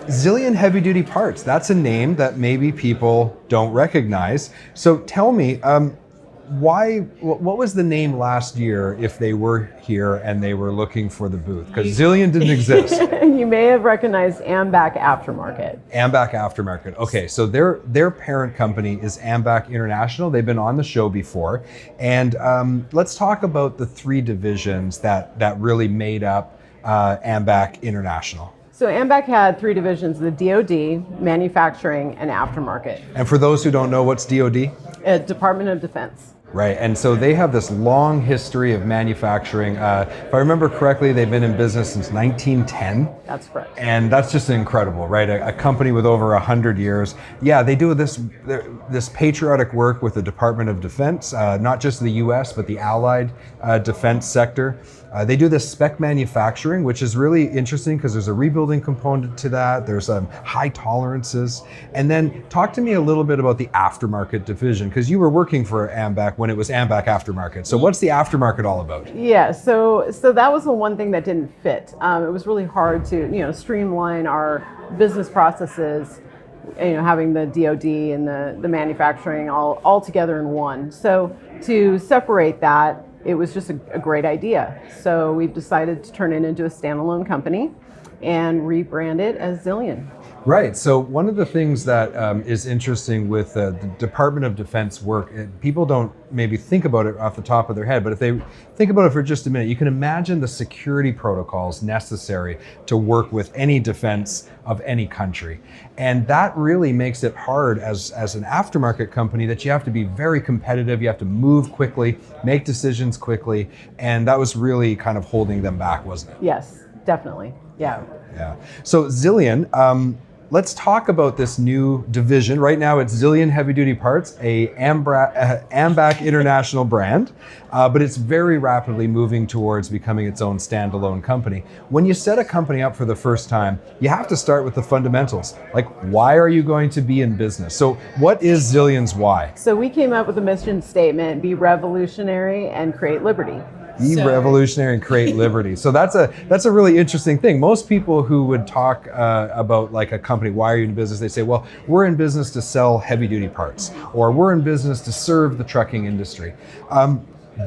Zillion Heavy Duty Parts, that's a name that maybe people don't recognize. So tell me, what was the name last year if they were here and they were looking for the booth? Because Zillion didn't exist. You may have recognized AMBAC Aftermarket. AMBAC Aftermarket. Okay, so their parent company is AMBAC International. They've been on the show before. And let's talk about the three divisions that really made up AMBAC International. So AMBAC had three divisions: the DoD, manufacturing, and aftermarket. And for those who don't know, what's DoD? Department of Defense. Right, and so they have this long history of manufacturing. If I remember correctly, they've been in business since 1910. That's correct. And that's just incredible, right? A company with over 100 years. Yeah, they do this patriotic work with the Department of Defense, not just the US, but the allied defense sector. They do this spec manufacturing, which is really interesting because there's a rebuilding component to that. There's high tolerances. And then talk to me a little bit about the aftermarket division, because you were working for AMBAC when it was AMBAC Aftermarket. So what's the aftermarket all about? Yeah, so that was the one thing that didn't fit. It was really hard to streamline our business processes, having the DoD and the manufacturing all together in one. So to separate that, it was just a great idea. So we've decided to turn it into a standalone company and rebrand it as Zillion. Right. So one of the things that is interesting with the Department of Defense work, people don't maybe think about it off the top of their head, but if they think about it for just a minute, you can imagine the security protocols necessary to work with any defense of any country. And that really makes it hard as an aftermarket company, that you have to be very competitive, you have to move quickly, make decisions quickly, and that was really kind of holding them back, wasn't it? Yes, definitely. Yeah. Yeah. So Zillion, let's talk about this new division. Right now it's Zillion Heavy Duty Parts, a AMBAC International brand, but it's very rapidly moving towards becoming its own standalone company. When you set a company up for the first time, you have to start with the fundamentals. Like, why are you going to be in business? So what is Zillion's why? So we came up with a mission statement: be revolutionary and create liberty. Be revolutionary and create liberty. So that's a really interesting thing. Most people who would talk about like a company, why are you in business? They say, well, we're in business to sell heavy duty parts, or we're in business to serve the trucking industry.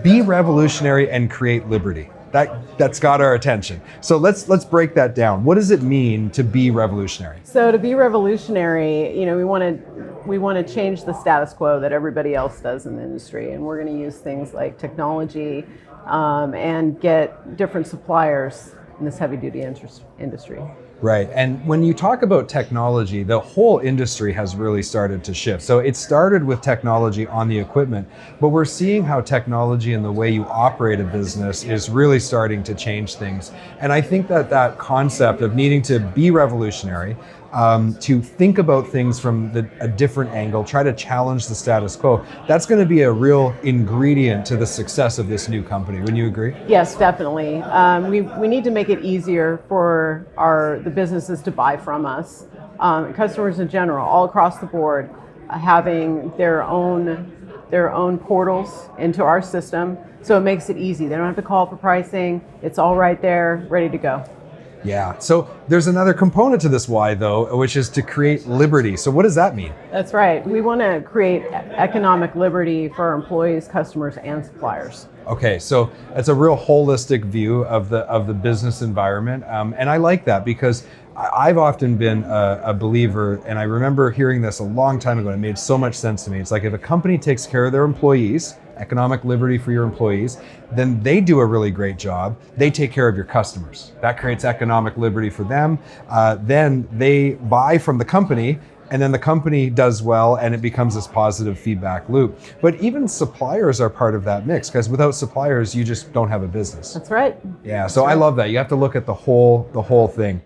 Be revolutionary and create liberty. That's got our attention. So let's break that down. What does it mean to be revolutionary? So to be revolutionary, we want to change the status quo that everybody else does in the industry, and we're going to use things like technology and get different suppliers in this heavy-duty industry. Right, and when you talk about technology, the whole industry has really started to shift. So it started with technology on the equipment, but we're seeing how technology and the way you operate a business is really starting to change things. And I think that concept of needing to be revolutionary, to think about things from a different angle, try to challenge the status quo, that's going to be a real ingredient to the success of this new company. Wouldn't you agree? Yes, definitely. We need to make it easier for the businesses to buy from us. Customers in general, all across the board, having their own portals into our system, so it makes it easy. They don't have to call for pricing. It's all right there, ready to go. Yeah, so there's another component to this why though, which is to create liberty. So what does that mean? That's right. We want to create economic liberty for our employees, customers, and suppliers. Okay, so it's a real holistic view of the business environment, and I like that because I've often been a believer, and I remember hearing this a long time ago, and it made so much sense to me. It's like, if a company takes care of their employees, economic liberty for your employees, then they do a really great job. They take care of your customers. That creates economic liberty for them. Then they buy from the company, and then the company does well, and it becomes this positive feedback loop. But even suppliers are part of that mix, because without suppliers, you just don't have a business. That's right. Yeah, so I love that. You have to look at the whole thing.